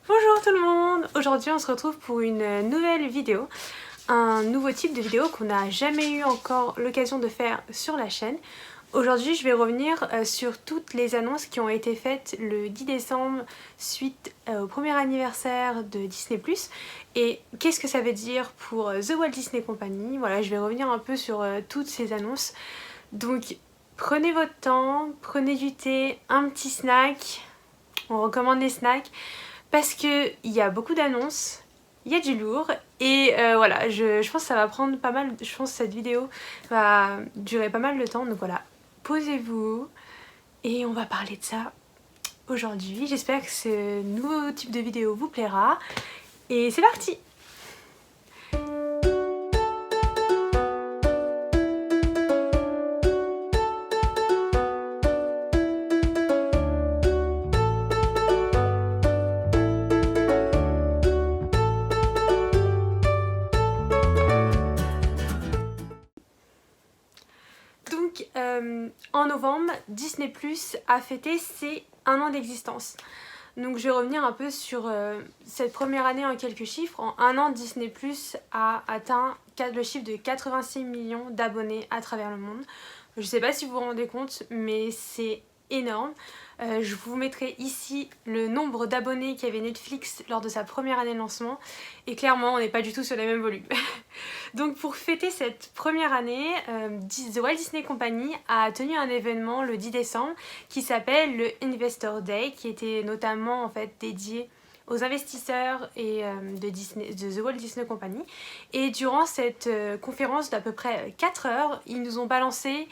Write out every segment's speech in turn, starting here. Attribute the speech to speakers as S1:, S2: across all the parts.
S1: Bonjour tout le monde! Aujourd'hui on se retrouve pour une nouvelle vidéo, un nouveau type de vidéo qu'on n'a jamais eu encore l'occasion de faire sur la chaîne. Aujourd'hui je vais revenir sur toutes les annonces qui ont été faites le 10 décembre suite au premier anniversaire de Disney+, et qu'est-ce que ça veut dire pour The Walt Disney Company. Voilà, je vais revenir un peu sur toutes ces annonces. Donc prenez votre temps, prenez du thé, un petit snack, on recommande les snacks, parce qu'il y a beaucoup d'annonces, il y a du lourd et voilà, je pense que ça va prendre pas mal, je pense que cette vidéo va durer pas mal de temps, donc voilà, posez-vous et on va parler de ça aujourd'hui. J'espère que ce nouveau type de vidéo vous plaira et c'est parti! Donc en novembre, Disney+ a fêté ses 1 an d'existence. Donc je vais revenir un peu sur cette première année en quelques chiffres. En 1 an, Disney+ a atteint le chiffre de 86 millions d'abonnés à travers le monde. Je ne sais pas si vous vous rendez compte, mais c'est énorme. Je vous mettrai ici le nombre d'abonnés qu'avait Netflix lors de sa première année de lancement. Et clairement, on n'est pas du tout sur les mêmes volumes. Donc pour fêter cette première année, The Walt Disney Company a tenu un événement le 10 décembre qui s'appelle le Investor Day, qui était notamment en fait dédié aux investisseurs et de The Walt Disney Company. Et durant cette conférence d'à peu près 4 heures, ils nous ont balancé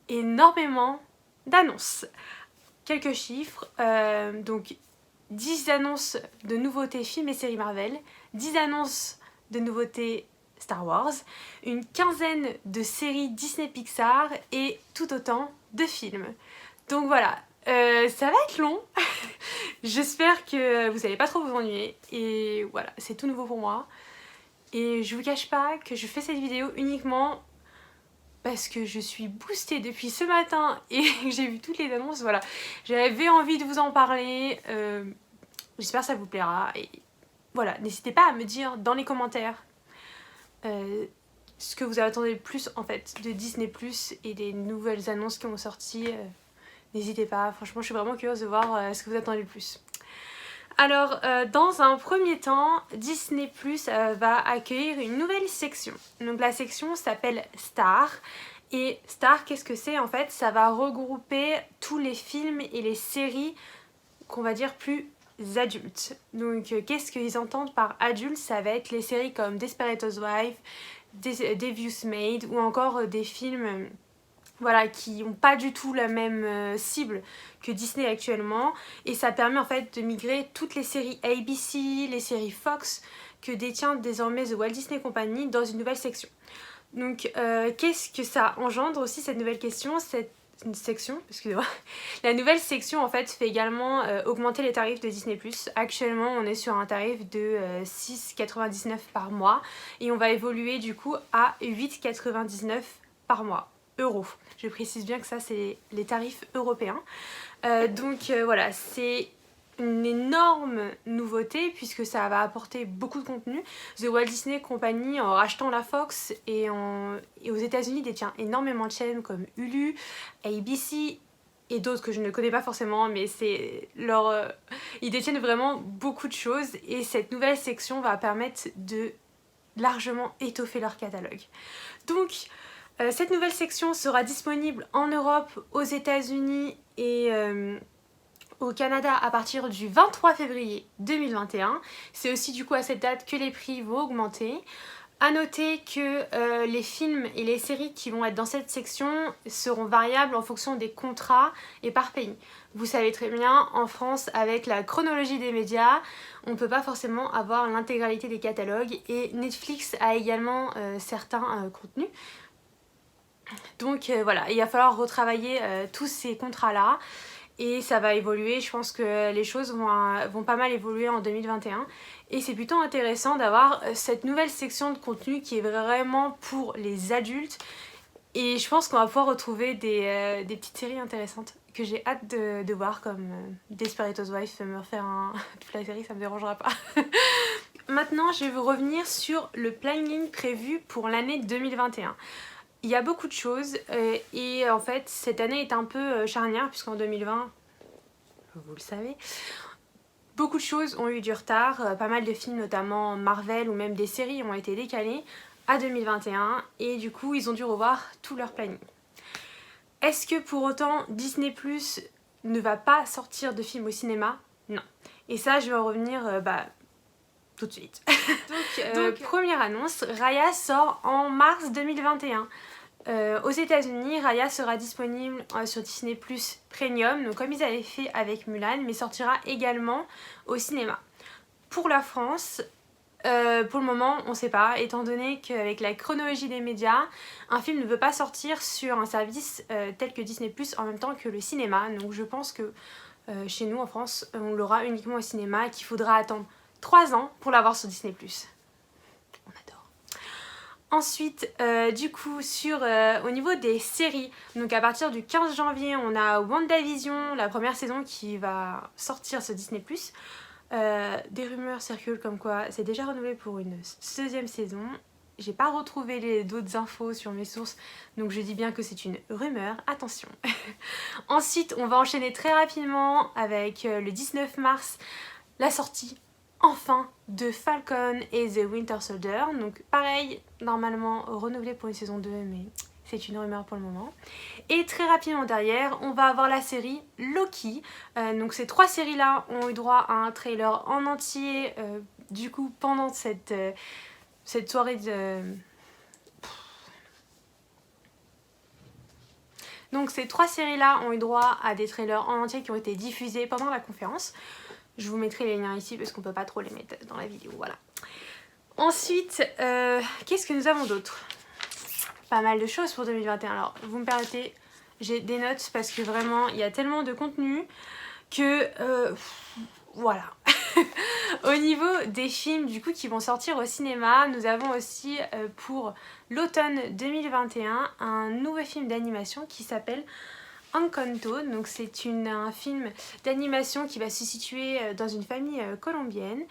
S1: énormément d'annonces. Quelques chiffres, donc 10 annonces de nouveautés films et séries Marvel, 10 annonces de nouveautés Star Wars, une quinzaine de séries Disney Pixar et tout autant de films. Donc voilà, ça va être long. J'espère que vous n'allez pas trop vous ennuyer. Et voilà, c'est tout nouveau pour moi. Et je vous cache pas que je fais cette vidéo uniquement parce que je suis boostée depuis ce matin et que j'ai vu toutes les annonces. Voilà, j'avais envie de vous en parler. J'espère que ça vous plaira. Et voilà, n'hésitez pas à me dire dans les commentaires ce que vous attendez le plus en fait de Disney+ et des nouvelles annonces qui ont sorti. N'hésitez pas, franchement je suis vraiment curieuse de voir ce que vous attendez le plus. Alors dans un premier temps, Disney+ va accueillir une nouvelle section. Donc la section s'appelle Star. Et Star, qu'est-ce que c'est en fait? Ça va regrouper tous les films et les séries qu'on va dire plus adultes. Donc qu'est-ce qu'ils entendent par adultes? Ça va être les séries comme Desperate Housewives, Devious Maid ou encore des films voilà, qui n'ont pas du tout la même cible que Disney actuellement, et ça permet en fait de migrer toutes les séries ABC, les séries Fox que détient désormais The Walt Disney Company dans une nouvelle section. Donc qu'est-ce que ça engendre aussi cette nouvelle section, excusez-moi. La nouvelle section en fait fait également augmenter les tarifs de Disney+. Actuellement on est sur un tarif de 6,99 par mois et on va évoluer du coup à 8,99 par mois. Euros. Je précise bien que ça c'est les tarifs européens. Donc voilà, c'est une énorme nouveauté puisque ça va apporter beaucoup de contenu. The Walt Disney Company, en rachetant la Fox et aux États-Unis, détient énormément de chaînes comme Hulu, ABC et d'autres que je ne connais pas forcément, mais c'est leur ils détiennent vraiment beaucoup de choses et cette nouvelle section va permettre de largement étoffer leur catalogue. Donc cette nouvelle section sera disponible en Europe, aux États-Unis et au Canada à partir du 23 février 2021. C'est aussi du coup à cette date que les prix vont augmenter. A noter que les films et les séries qui vont être dans cette section seront variables en fonction des contrats et par pays. Vous savez très bien, en France, avec la chronologie des médias, on ne peut pas forcément avoir l'intégralité des catalogues et Netflix a également certains contenus. Donc voilà, il va falloir retravailler tous ces contrats-là et ça va évoluer. Je pense que les choses vont pas mal évoluer en 2021 et c'est plutôt intéressant d'avoir cette nouvelle section de contenu qui est vraiment pour les adultes et je pense qu'on va pouvoir retrouver des petites séries intéressantes que j'ai hâte de voir, comme Desperate Housewives me refaire toute la série, ça me dérangera pas. Maintenant, je vais vous revenir sur le planning prévu pour l'année 2021. Il y a beaucoup de choses et en fait, cette année est un peu charnière puisqu'en 2020, vous le savez, beaucoup de choses ont eu du retard. Pas mal de films, notamment Marvel ou même des séries, ont été décalés à 2021 et du coup, ils ont dû revoir tout leur planning. Est-ce que pour autant Disney Plus ne va pas sortir de films au cinéma? Non. Et ça, je vais en revenir tout de suite. Donc, première annonce, Raya sort en mars 2021. Aux États-Unis, Raya sera disponible sur Disney Plus Premium, donc comme ils avaient fait avec Mulan, mais sortira également au cinéma. Pour la France, pour le moment, on ne sait pas, étant donné qu'avec la chronologie des médias, un film ne peut pas sortir sur un service tel que Disney Plus en même temps que le cinéma. Donc je pense que chez nous en France, on l'aura uniquement au cinéma et qu'il faudra attendre 3 ans pour l'avoir sur Disney Plus. On adore. Ensuite, du coup, au niveau des séries, donc à partir du 15 janvier, on a WandaVision, la première saison qui va sortir sur Disney Plus. Des rumeurs circulent comme quoi c'est déjà renouvelé pour une deuxième saison. J'ai pas retrouvé d'autres infos sur mes sources, donc je dis bien que c'est une rumeur, attention. Ensuite, on va enchaîner très rapidement avec le 19 mars, la sortie enfin de Falcon et The Winter Soldier. Donc pareil, normalement renouvelé pour une saison 2, mais c'est une rumeur pour le moment. Et très rapidement derrière, on va avoir la série Loki. Donc ces 3 séries-là ont eu droit à un trailer en entier, du coup pendant cette soirée de... Donc ces 3 séries-là ont eu droit à des trailers en entier qui ont été diffusés pendant la conférence. Je vous mettrai les liens ici parce qu'on peut pas trop les mettre dans la vidéo, voilà. Ensuite, qu'est-ce que nous avons d'autre? Pas mal de choses pour 2021. Alors, vous me permettez, j'ai des notes parce que vraiment, il y a tellement de contenu que... voilà. Au niveau des films du coup qui vont sortir au cinéma, nous avons aussi pour l'automne 2021 un nouveau film d'animation qui s'appelle Encanto. Donc c'est un film d'animation qui va se situer dans une famille colombienne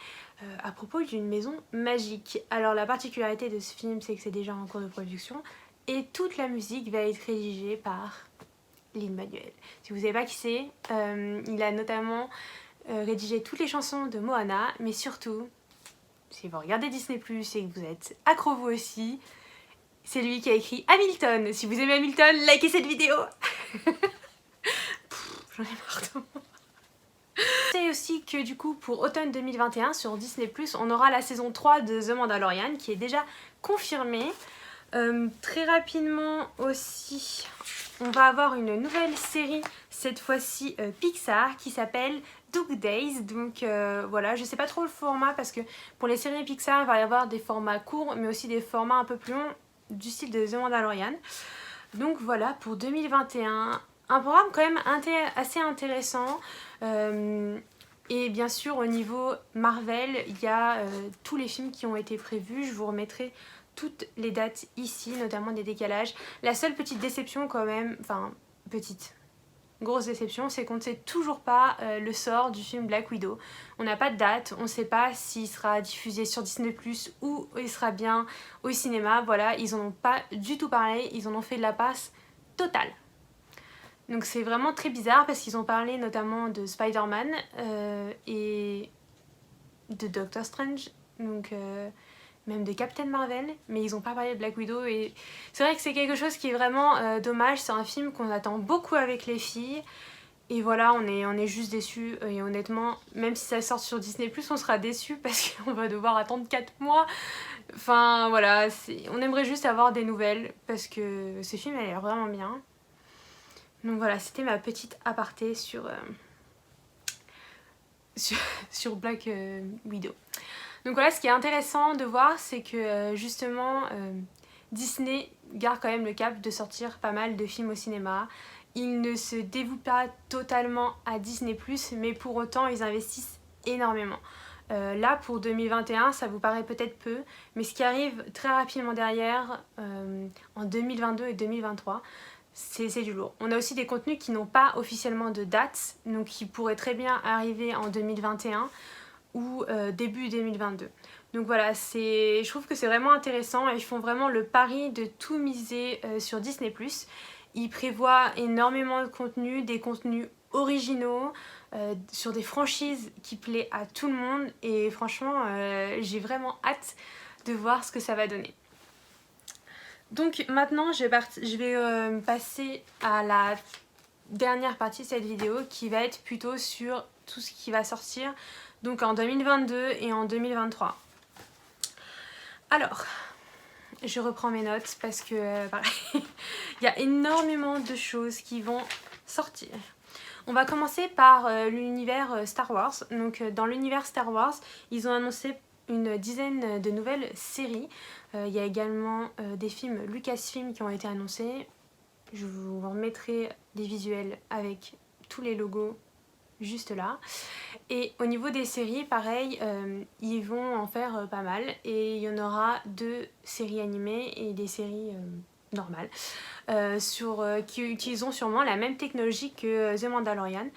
S1: à propos d'une maison magique. Alors la particularité de ce film, c'est que c'est déjà en cours de production et toute la musique va être rédigée par Lin-Manuel. Si vous ne savez pas qui c'est, il a notamment rédigé toutes les chansons de Moana, mais surtout, si vous regardez Disney Plus et que vous êtes accro vous aussi, c'est lui qui a écrit Hamilton. Si vous aimez Hamilton, likez cette vidéo. J'en ai marre de moi. C'est aussi que du coup pour automne 2021 sur Disney Plus, on aura la saison 3 de The Mandalorian qui est déjà confirmée. Très rapidement aussi, on va avoir une nouvelle série, cette fois-ci Pixar, qui s'appelle Dog Days. Donc voilà, je sais pas trop le format parce que pour les séries Pixar, il va y avoir des formats courts mais aussi des formats un peu plus longs du style de The Mandalorian. Donc voilà pour 2021, un programme quand même assez intéressant. Et bien sûr au niveau Marvel, il y a tous les films qui ont été prévus, je vous remettrai toutes les dates ici, notamment des décalages. La seule petite déception quand même, enfin grosse déception, c'est qu'on ne sait toujours pas le sort du film Black Widow. On n'a pas de date, on ne sait pas s'il sera diffusé sur Disney Plus ou il sera bien au cinéma. Voilà, ils en ont pas du tout parlé, ils en ont fait de la passe totale. Donc c'est vraiment très bizarre parce qu'ils ont parlé notamment de Spider-Man et de Doctor Strange, donc même de Captain Marvel, mais ils n'ont pas parlé de Black Widow et c'est vrai que c'est quelque chose qui est vraiment dommage. C'est un film qu'on attend beaucoup avec les filles et voilà, on est juste déçus et honnêtement, même si ça sort sur Disney+, on sera déçus parce qu'on va devoir attendre 4 mois. Enfin voilà, on aimerait juste avoir des nouvelles parce que ce film a l'air vraiment bien. Donc voilà, c'était ma petite aparté sur Black Widow. Donc voilà, ce qui est intéressant de voir, c'est que justement Disney garde quand même le cap de sortir pas mal de films au cinéma. Ils ne se dévouent pas totalement à Disney+, mais pour autant ils investissent énormément. Là pour 2021 ça vous paraît peut-être peu, mais ce qui arrive très rapidement derrière en 2022 et 2023, c'est du lourd. On a aussi des contenus qui n'ont pas officiellement de date, donc qui pourraient très bien arriver en 2021 ou début 2022. Donc voilà, je trouve que c'est vraiment intéressant et ils font vraiment le pari de tout miser sur Disney+. Ils prévoient énormément de contenus, des contenus originaux, sur des franchises qui plaisent à tout le monde et franchement j'ai vraiment hâte de voir ce que ça va donner. Donc maintenant je vais passer à la dernière partie de cette vidéo qui va être plutôt sur tout ce qui va sortir donc en 2022 et en 2023. Alors, je reprends mes notes parce que pareil, il y a énormément de choses qui vont sortir. On va commencer par l'univers Star Wars. Donc dans l'univers Star Wars, ils ont annoncé une dizaine de nouvelles séries. Il y a également des films Lucasfilm qui ont été annoncés. Je vous remettrai des visuels avec tous les logos juste là. Et au niveau des séries, pareil, ils vont en faire pas mal. Et il y en aura 2 séries animées et des séries normales. Qui utiliseront sûrement la même technologie que The Mandalorian.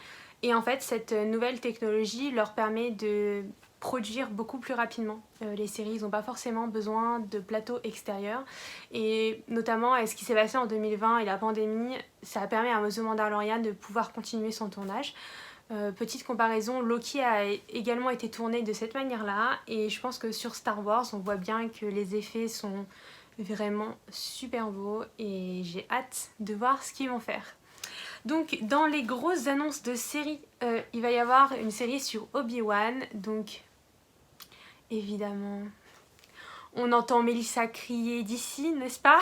S1: Et en fait, cette nouvelle technologie leur permet de produire beaucoup plus rapidement les séries. Ils n'ont pas forcément besoin de plateaux extérieurs. Et notamment, ce qui s'est passé en 2020 et la pandémie, ça a permis à The Mandalorian de pouvoir continuer son tournage. Petite comparaison, Loki a également été tourné de cette manière-là. Et je pense que sur Star Wars, on voit bien que les effets sont vraiment super beau et j'ai hâte de voir ce qu'ils vont faire. Donc dans les grosses annonces de séries, il va y avoir une série sur Obi-Wan. Donc évidemment on entend Mélissa crier d'ici, n'est-ce pas?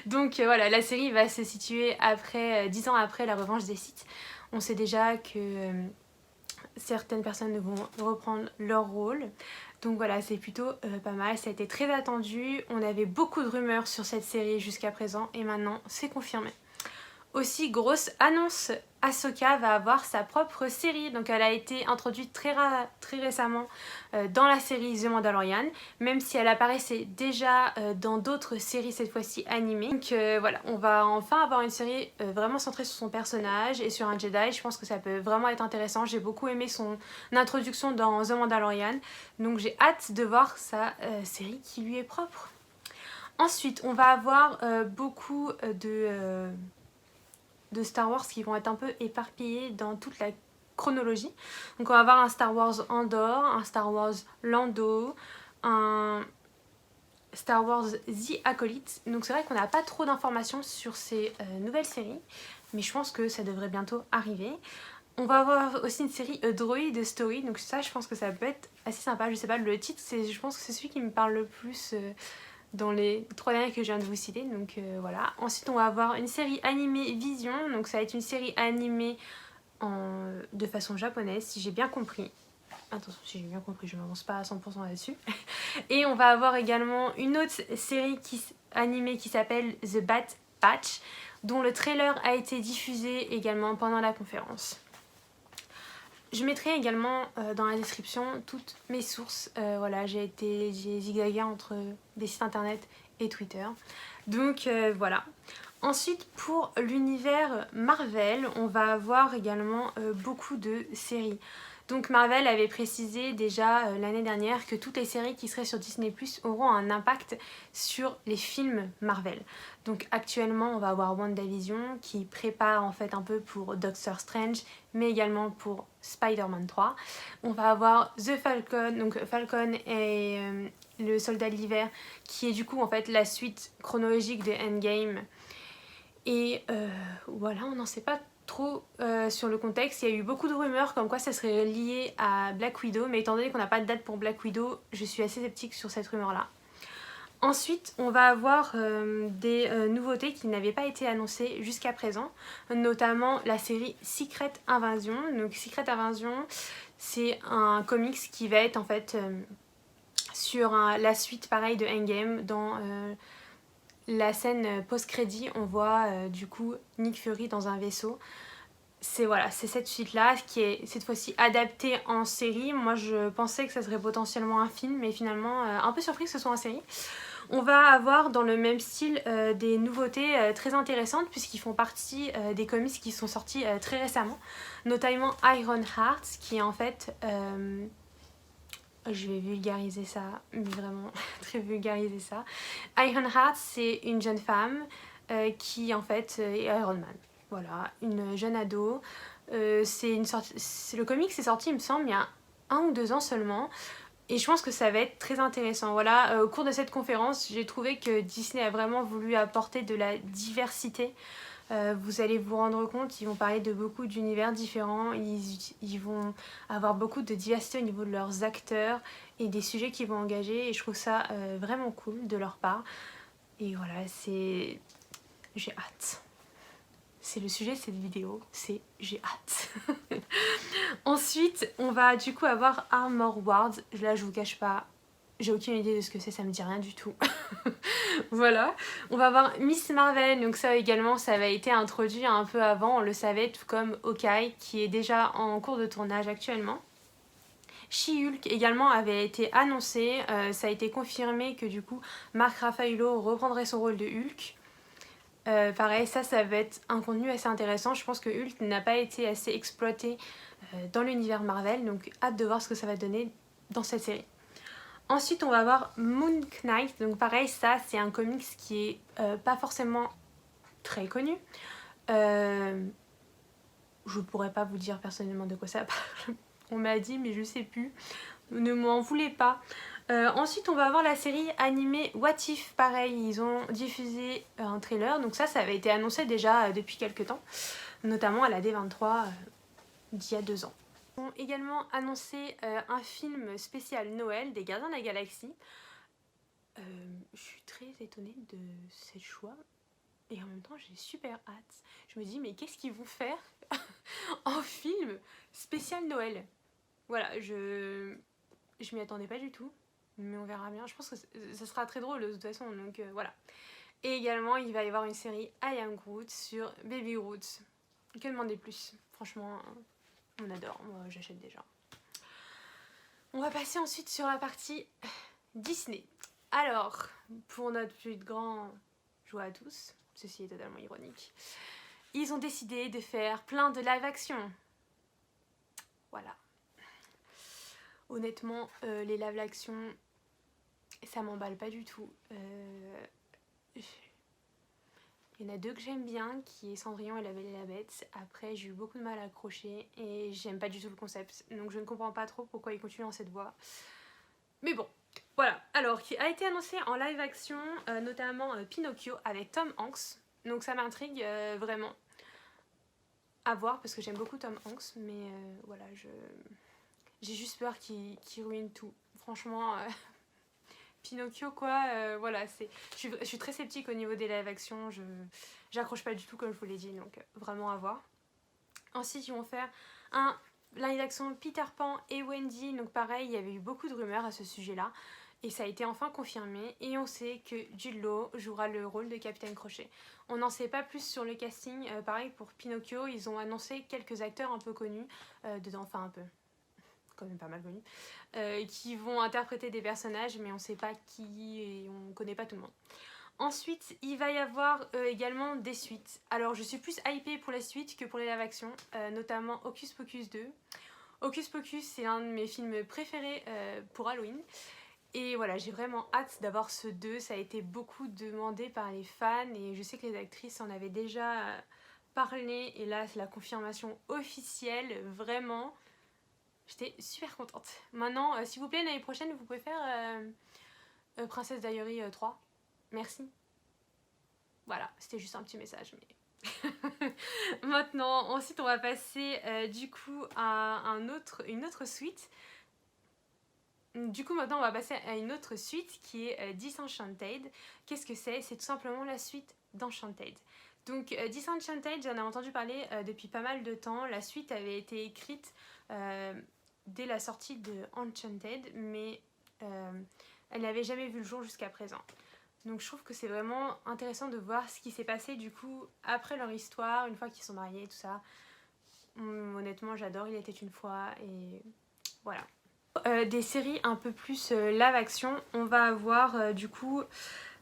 S1: Donc voilà, la série va se situer après 10 ans après la revanche des Sith. On sait déjà que certaines personnes vont reprendre leur rôle. Donc voilà, c'est plutôt pas mal, ça a été très attendu, on avait beaucoup de rumeurs sur cette série jusqu'à présent et maintenant c'est confirmé. Aussi, grosse annonce, Ahsoka va avoir sa propre série, donc elle a été introduite très récemment dans la série The Mandalorian, même si elle apparaissait déjà dans d'autres séries cette fois-ci animées. Donc voilà, on va enfin avoir une série vraiment centrée sur son personnage et sur un Jedi. Je pense que ça peut vraiment être intéressant, j'ai beaucoup aimé son introduction dans The Mandalorian, donc j'ai hâte de voir sa série qui lui est propre. Ensuite, on va avoir beaucoup de Star Wars qui vont être un peu éparpillés dans toute la chronologie. Donc on va avoir un Star Wars Andor, un Star Wars Lando, un Star Wars The Acolyte. Donc c'est vrai qu'on n'a pas trop d'informations sur ces nouvelles séries, mais je pense que ça devrait bientôt arriver. On va avoir aussi une série Droid Story, donc ça je pense que ça peut être assez sympa. Je sais pas, le titre, je pense que c'est celui qui me parle le plus dans les 3 derniers que je viens de vous citer, donc voilà. Ensuite on va avoir une série animée Vision, donc ça va être une série animée de façon japonaise si j'ai bien compris. Attention, si j'ai bien compris, je ne m'avance pas à 100% là-dessus. Et on va avoir également une autre série animée qui s'appelle The Bad Batch, dont le trailer a été diffusé également pendant la conférence. Je mettrai également dans la description toutes mes sources. Voilà, j'ai zigzagué entre des sites internet et Twitter. Donc voilà. Ensuite, pour l'univers Marvel, on va avoir également beaucoup de séries. Donc Marvel avait précisé déjà l'année dernière que toutes les séries qui seraient sur Disney+ auront un impact sur les films Marvel. Donc actuellement on va avoir WandaVision qui prépare en fait un peu pour Doctor Strange, mais également pour Spider-Man 3. On va avoir The Falcon, donc Falcon et le Soldat de l'Hiver, qui est du coup en fait la suite chronologique de Endgame. Et voilà, on n'en sait pas trop sur le contexte. Il y a eu beaucoup de rumeurs comme quoi ça serait lié à Black Widow, mais étant donné qu'on n'a pas de date pour Black Widow, je suis assez sceptique sur cette rumeur là. Ensuite, on va avoir des nouveautés qui n'avaient pas été annoncées jusqu'à présent, notamment la série Secret Invasion. Donc Secret Invasion, c'est un comics qui va être en fait sur la suite pareil de Endgame. Dans la scène post-crédit, on voit du coup Nick Fury dans un vaisseau. C'est voilà, c'est cette suite-là qui est cette fois-ci adaptée en série. Moi je pensais que ça serait potentiellement un film, mais finalement un peu surpris que ce soit en série. On va avoir dans le même style des nouveautés très intéressantes puisqu'ils font partie des comics qui sont sortis très récemment, notamment Iron Heart qui est en fait... je vais vulgariser ça, mais vraiment très vulgariser ça. Iron Heart, c'est une jeune femme qui en fait est Iron Man. Voilà, une jeune ado. Le comic s'est sorti, il me semble, il y a 1 ou 2 ans seulement. Et je pense que ça va être très intéressant. Voilà, au cours de cette conférence, j'ai trouvé que Disney a vraiment voulu apporter de la diversité. Vous allez vous rendre compte, ils vont parler de beaucoup d'univers différents, ils vont avoir beaucoup de diversité au niveau de leurs acteurs et des sujets qu'ils vont engager et je trouve ça vraiment cool de leur part. Et voilà, j'ai hâte. C'est le sujet de cette vidéo, c'est j'ai hâte. Ensuite, on va du coup avoir Armor Wars. Là, je vous cache pas, j'ai aucune idée de ce que c'est, ça me dit rien du tout. Voilà. On va avoir Miss Marvel, donc ça également, ça avait été introduit un peu avant, on le savait, tout comme Hawkeye, qui est déjà en cours de tournage actuellement. She-Hulk également avait été annoncé, ça a été confirmé que du coup, Mark Ruffalo reprendrait son rôle de Hulk. Pareil, ça va être un contenu assez intéressant. Je pense que Hulk n'a pas été assez exploité dans l'univers Marvel, donc hâte de voir ce que ça va donner dans cette série. Ensuite, on va avoir Moon Knight. Donc pareil, ça, c'est un comics qui est pas forcément très connu. Je pourrais pas vous dire personnellement de quoi ça parle. On m'a dit, mais je sais plus. Ne m'en voulez pas. Ensuite, on va avoir la série animée What If. Pareil, ils ont diffusé un trailer. Donc ça avait été annoncé déjà depuis quelques temps. Notamment à la D23 d'il y a 2 ans. Ils ont également annoncé un film spécial Noël des Gardiens de la Galaxie. Je suis très étonnée de ces choix et en même temps j'ai super hâte. Je me dis mais qu'est-ce qu'ils vont faire en film spécial Noël? Voilà, je m'y attendais pas du tout, mais on verra bien. Je pense que ça sera très drôle de toute façon, donc voilà. Et également il va y avoir une série I Am Groot sur Baby Groot. Que demander plus? Franchement, on adore, moi j'achète déjà. On va passer ensuite sur la partie Disney. Alors, pour notre plus grand joie à tous, ceci est totalement ironique, ils ont décidé de faire plein de live action. Voilà. Honnêtement, les live action, ça m'emballe pas du tout. Il y en a 2 que j'aime bien, qui est Cendrillon et La Belle et la Bête. Après, j'ai eu beaucoup de mal à accrocher et j'aime pas du tout le concept. Donc je ne comprends pas trop pourquoi ils continuent dans cette voie. Mais bon, voilà. Alors, qui a été annoncé en live action, notamment Pinocchio avec Tom Hanks. Donc ça m'intrigue vraiment à voir parce que j'aime beaucoup Tom Hanks. Mais voilà, j'ai juste peur qu'il ruine tout. Franchement... Pinocchio quoi, voilà, je suis très sceptique au niveau des live action, j'accroche pas du tout comme je vous l'ai dit, donc vraiment à voir. Ensuite ils vont faire un live action Peter Pan et Wendy, donc pareil il y avait eu beaucoup de rumeurs à ce sujet là et ça a été enfin confirmé et on sait que Jude Law jouera le rôle de Capitaine Crochet. On n'en sait pas plus sur le casting, pareil pour Pinocchio ils ont annoncé quelques acteurs un peu connus dedans, enfin un peu... quand même pas mal connus, qui vont interpréter des personnages mais on sait pas qui et on connaît pas tout le monde. Ensuite il va y avoir également des suites. Alors je suis plus hypée pour les suites que pour les live action, notamment Hocus Pocus 2. Hocus Pocus c'est l'un de mes films préférés pour Halloween. Et voilà, j'ai vraiment hâte d'avoir ce 2, ça a été beaucoup demandé par les fans et je sais que les actrices en avaient déjà parlé et là c'est la confirmation officielle, vraiment. J'étais super contente. Maintenant, s'il vous plaît, l'année prochaine, vous pouvez faire Princesse Diaries 3. Merci. Voilà, c'était juste un petit message. Mais... Maintenant, ensuite, on va passer du coup à une autre suite. Du coup, maintenant, on va passer à une autre suite qui est Disenchanted. Qu'est-ce que c'est? C'est tout simplement la suite d'Enchanted. Donc, Disenchanted, j'en ai entendu parler depuis pas mal de temps. La suite avait été écrite... dès la sortie de Enchanted, mais elle n'avait jamais vu le jour jusqu'à présent. Donc je trouve que c'est vraiment intéressant de voir ce qui s'est passé du coup après leur histoire, une fois qu'ils sont mariés et tout ça. Honnêtement j'adore Il était une fois et voilà. Des séries un peu plus live action, on va avoir du coup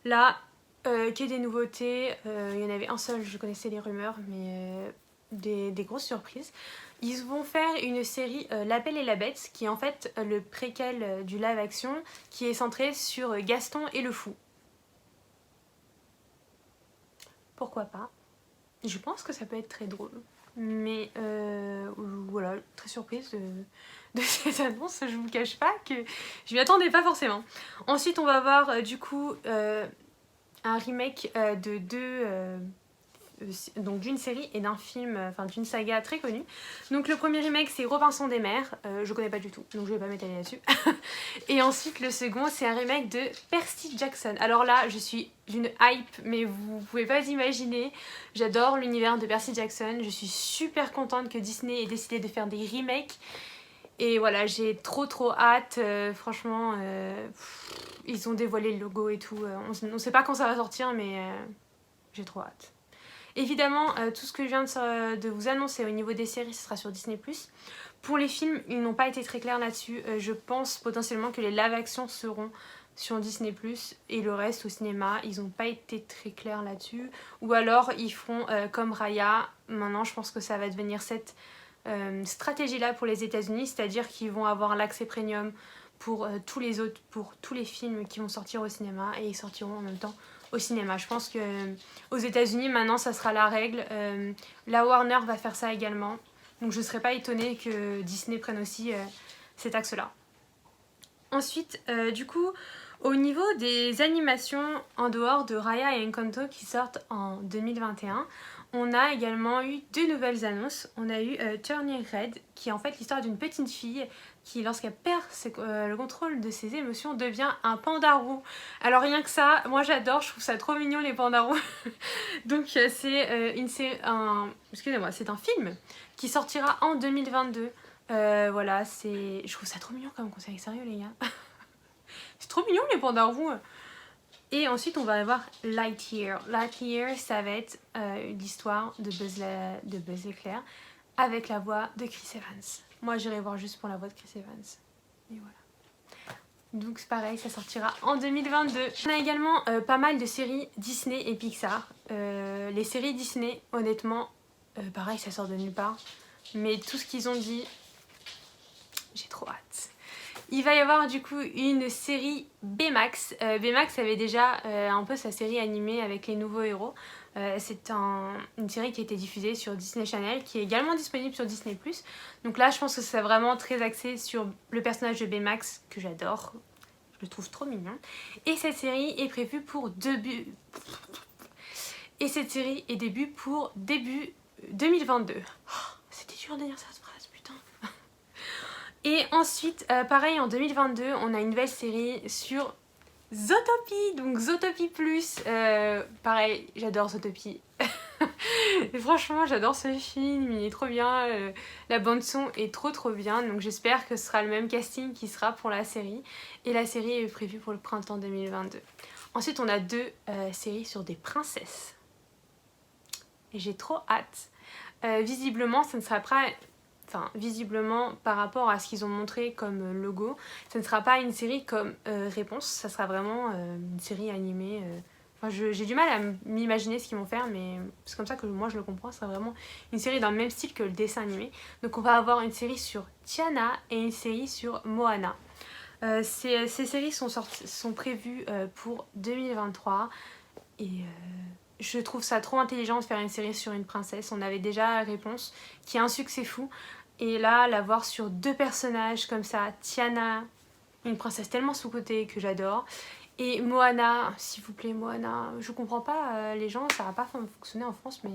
S1: là que des nouveautés. Il y en avait un seul, je connaissais les rumeurs, mais des grosses surprises. Ils vont faire une série La Belle et la Bête, qui est en fait le préquel du live action, qui est centré sur Gaston et le Fou. Pourquoi pas? Je pense que ça peut être très drôle. Mais voilà, très surprise de cette annonce, je vous cache pas que je m'y attendais pas forcément. Ensuite on va voir du coup un remake de deux... donc d'une série et d'un film, enfin d'une saga très connue. Donc le premier remake c'est Robinson des Mers, je connais pas du tout, donc je vais pas m'étaler là-dessus. Et ensuite le second c'est un remake de Percy Jackson. Alors là je suis d'une hype, mais vous pouvez pas imaginer. J'adore l'univers de Percy Jackson, je suis super contente que Disney ait décidé de faire des remakes. Et voilà, j'ai trop hâte, franchement, ils ont dévoilé le logo et tout, on sait pas quand ça va sortir, mais j'ai trop hâte. Évidemment, tout ce que je viens de vous annoncer au niveau des séries, ce sera sur Disney+. Pour les films, ils n'ont pas été très clairs là-dessus. Je pense potentiellement que les live-action seront sur Disney+, et le reste au cinéma. Ils n'ont pas été très clairs là-dessus. Ou alors, ils feront comme Raya. Maintenant, je pense que ça va devenir cette stratégie-là pour les États-Unis, c'est-à-dire qu'ils vont avoir l'accès premium pour tous les films qui vont sortir au cinéma, et ils sortiront en même temps au cinéma. Je pense que aux États-Unis maintenant ça sera la règle. La Warner va faire ça également, donc je ne serais pas étonnée que Disney prenne aussi cet axe-là. Ensuite, du coup, au niveau des animations en dehors de Raya et Encanto qui sortent en 2021, on a également eu deux nouvelles annonces. On a eu Turning Red, qui est en fait l'histoire d'une petite fille qui, lorsqu'elle perd le contrôle de ses émotions, devient un panda roux. Alors rien que ça, moi j'adore, je trouve ça trop mignon les pandas roux. Donc c'est excusez-moi, c'est un film qui sortira en 2022. Voilà, je trouve ça trop mignon comme conseil, sérieux les gars. C'est trop mignon les pandas roux. Et ensuite on va avoir Lightyear. Lightyear, ça va être l'histoire de Buzz l'éclair avec la voix de Chris Evans. Moi j'irai voir juste pour la voix de Chris Evans. Et voilà. Donc c'est pareil, ça sortira en 2022. On a également pas mal de séries Disney et Pixar. Les séries Disney, honnêtement, pareil, ça sort de nulle part. Mais tout ce qu'ils ont dit, j'ai trop hâte. Il va y avoir du coup une série Baymax. Baymax avait déjà un peu sa série animée avec les nouveaux héros. C'est une série qui a été diffusée sur Disney Channel, qui est également disponible sur Disney+. Donc là je pense que c'est vraiment très axé sur le personnage de Baymax, que j'adore. Je le trouve trop mignon. Et cette série est prévue pour début 2022. Oh, c'était dur de dire cette phrase, putain. Et ensuite, pareil, en 2022, on a une nouvelle série sur Zootopie, donc Zootopie Plus. Pareil, j'adore Zootopie. Et franchement, j'adore ce film, il est trop bien. La bande-son est trop bien, donc j'espère que ce sera le même casting qui sera pour la série. Et la série est prévue pour le printemps 2022. Ensuite, on a deux séries sur des princesses. Et j'ai trop hâte. Visiblement, ça ne sera pas... Enfin, visiblement, par rapport à ce qu'ils ont montré comme logo, ça ne sera pas une série comme Réponse, ça sera vraiment une série animée. Enfin, j'ai du mal à m'imaginer ce qu'ils vont faire, mais c'est comme ça que moi je le comprends, ça sera vraiment une série dans le même style que le dessin animé. Donc on va avoir une série sur Tiana et une série sur Moana. Ces séries sont prévues pour 2023 et... je trouve ça trop intelligent de faire une série sur une princesse. On avait déjà Réponse, qui a un succès fou. Et là, la voir sur deux personnages comme ça, Tiana, une princesse tellement sous-cotée que j'adore, et Moana, s'il vous plaît Moana, je comprends pas les gens, ça va pas fonctionner en France, mais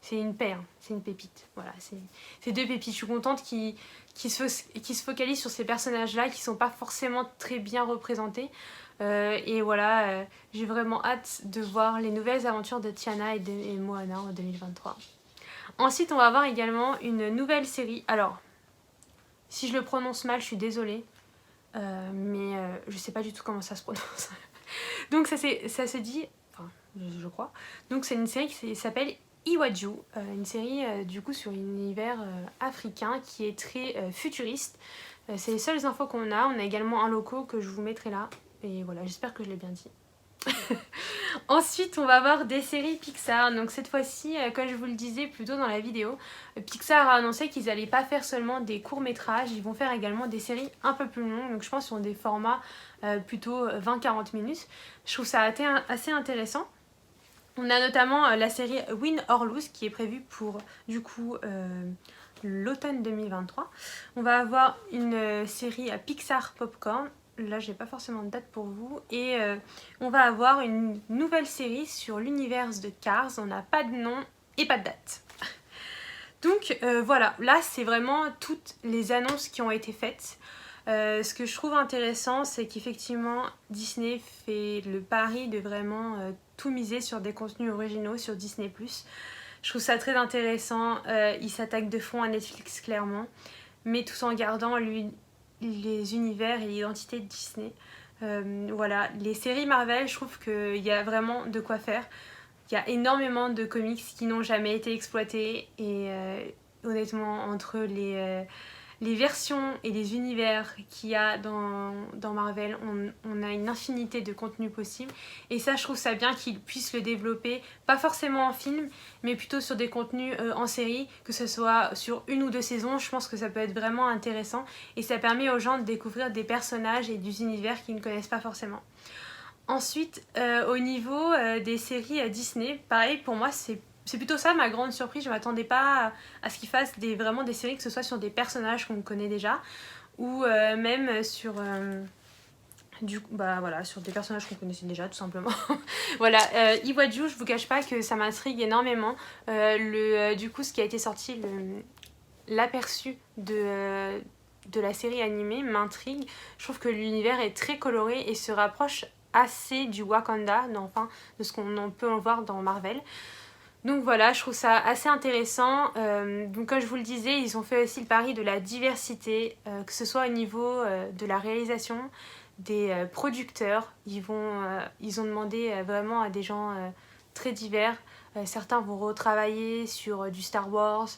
S1: c'est une perle, c'est une pépite. Voilà, c'est deux pépites. Je suis contente qu'ils se focalisent sur ces personnages-là qui sont pas forcément très bien représentés. Et voilà, j'ai vraiment hâte de voir les nouvelles aventures de Tiana et Moana en 2023. Ensuite, on va avoir également une nouvelle série. Alors, si je le prononce mal, je suis désolée. Mais je sais pas du tout comment ça se prononce. Donc ça se dit... Enfin, je crois. Donc c'est une série qui s'appelle Iwaju. Une série du coup sur un univers africain qui est très futuriste. C'est les seules infos qu'on a. On a également un logo que je vous mettrai là. Et voilà, j'espère que je l'ai bien dit. Ensuite, on va avoir des séries Pixar. Donc cette fois-ci, comme je vous le disais plus tôt dans la vidéo, Pixar a annoncé qu'ils n'allaient pas faire seulement des courts-métrages, ils vont faire également des séries un peu plus longues. Donc je pense sur des formats plutôt 20-40 minutes. Je trouve ça assez intéressant. On a notamment la série Win or Lose qui est prévue pour du coup l'automne 2023. On va avoir une série Pixar Popcorn. Là, j'ai pas forcément de date pour vous. Et on va avoir une nouvelle série sur l'univers de Cars. On n'a pas de nom et pas de date. Donc voilà, là c'est vraiment toutes les annonces qui ont été faites. Ce que je trouve intéressant, c'est qu'effectivement Disney fait le pari de vraiment tout miser sur des contenus originaux sur Disney+. Je trouve ça très intéressant. Il s'attaque de fond à Netflix clairement, mais tout en gardant les univers et l'identité de Disney. Voilà, les séries Marvel, je trouve qu'il y a vraiment de quoi faire. Il y a énormément de comics qui n'ont jamais été exploités et honnêtement, entre les versions et les univers qu'il y a dans Marvel, on a une infinité de contenus possibles. Et ça, je trouve ça bien qu'ils puissent le développer, pas forcément en film, mais plutôt sur des contenus en série, que ce soit sur 1 ou 2 saisons. Je pense que ça peut être vraiment intéressant et ça permet aux gens de découvrir des personnages et des univers qu'ils ne connaissent pas forcément. Ensuite, au niveau des séries Disney, pareil, pour moi, c'est plutôt ça ma grande surprise. Je ne m'attendais pas à ce qu'ils fassent vraiment des séries, que ce soit sur des personnages qu'on connaît déjà, ou même sur, sur des personnages qu'on connaissait déjà, tout simplement. Voilà, Iwaju, je vous cache pas que ça m'intrigue énormément. Du coup, ce qui a été sorti, l'aperçu de la série animée m'intrigue. Je trouve que l'univers est très coloré et se rapproche assez du Wakanda, de ce qu'on peut en voir dans Marvel. Donc voilà, je trouve ça assez intéressant. Donc comme je vous le disais, ils ont fait aussi le pari de la diversité, que ce soit au niveau de la réalisation, des producteurs. Ils ont demandé vraiment à des gens très divers. Certains vont retravailler sur du Star Wars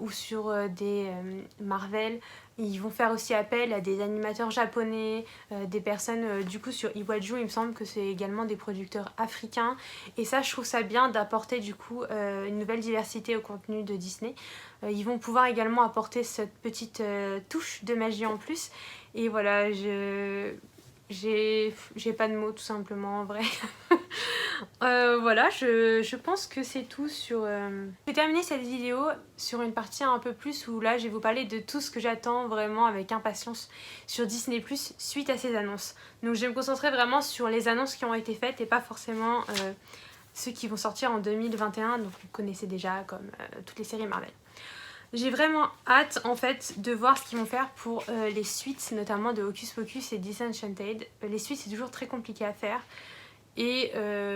S1: ou sur des Marvel. Ils vont faire aussi appel à des animateurs japonais, des personnes du coup sur Iwaju, il me semble que c'est également des producteurs africains. Et ça, je trouve ça bien d'apporter du coup une nouvelle diversité au contenu de Disney. Ils vont pouvoir également apporter cette petite touche de magie en plus. Et voilà, j'ai pas de mots tout simplement en vrai. Voilà, je pense que c'est tout sur... Je vais terminer cette vidéo sur une partie un peu plus où là je vais vous parler de tout ce que j'attends vraiment avec impatience sur Disney+ suite à ces annonces. Donc je vais me concentrer vraiment sur les annonces qui ont été faites et pas forcément ceux qui vont sortir en 2021, donc vous connaissez déjà comme toutes les séries Marvel. J'ai vraiment hâte en fait de voir ce qu'ils vont faire pour les suites, notamment de Hocus Pocus et Disenchanted. Les suites c'est toujours très compliqué à faire. Et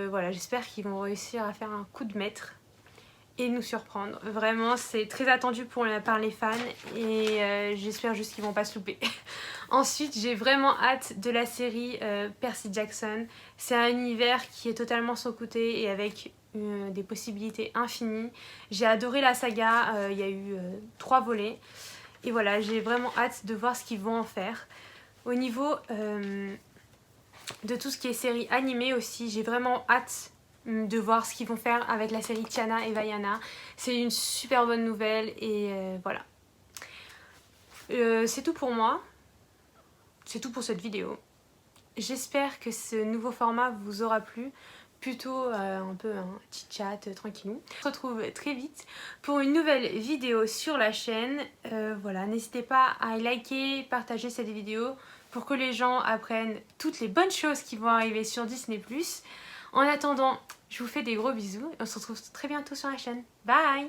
S1: voilà, j'espère qu'ils vont réussir à faire un coup de maître et nous surprendre. Vraiment, c'est très attendu par les fans et j'espère juste qu'ils vont pas se louper. Ensuite, j'ai vraiment hâte de la série Percy Jackson. C'est un univers qui est totalement sans côté et avec des possibilités infinies. J'ai adoré la saga, il y a eu 3 volets. Et voilà, j'ai vraiment hâte de voir ce qu'ils vont en faire. Au niveau... de tout ce qui est série animée aussi, j'ai vraiment hâte de voir ce qu'ils vont faire avec la série Tiana et Vaiana. C'est une super bonne nouvelle et voilà. C'est tout pour moi. C'est tout pour cette vidéo. J'espère que ce nouveau format vous aura plu. Plutôt un peu un petit chat tranquillou. On se retrouve très vite pour une nouvelle vidéo sur la chaîne. Voilà, n'hésitez pas à liker, partager cette vidéo pour que les gens apprennent toutes les bonnes choses qui vont arriver sur Disney+. En attendant, je vous fais des gros bisous et on se retrouve très bientôt sur la chaîne. Bye!